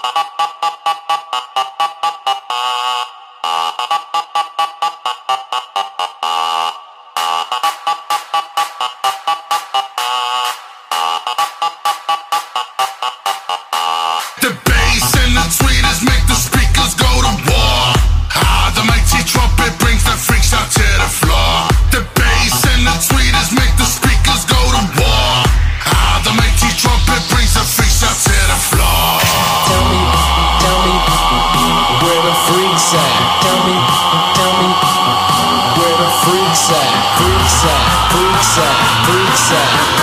The bass and the tweeters make the speakers go to war. The mighty trumpet brings the freaks out to the floor. The bass and the tweeters make the speakers go to war. The mighty trumpet brings the freaks out to the floor. Tell me, where the freaks at? Tell me, where the freaks at? Freaks at, freaks at, freaks at.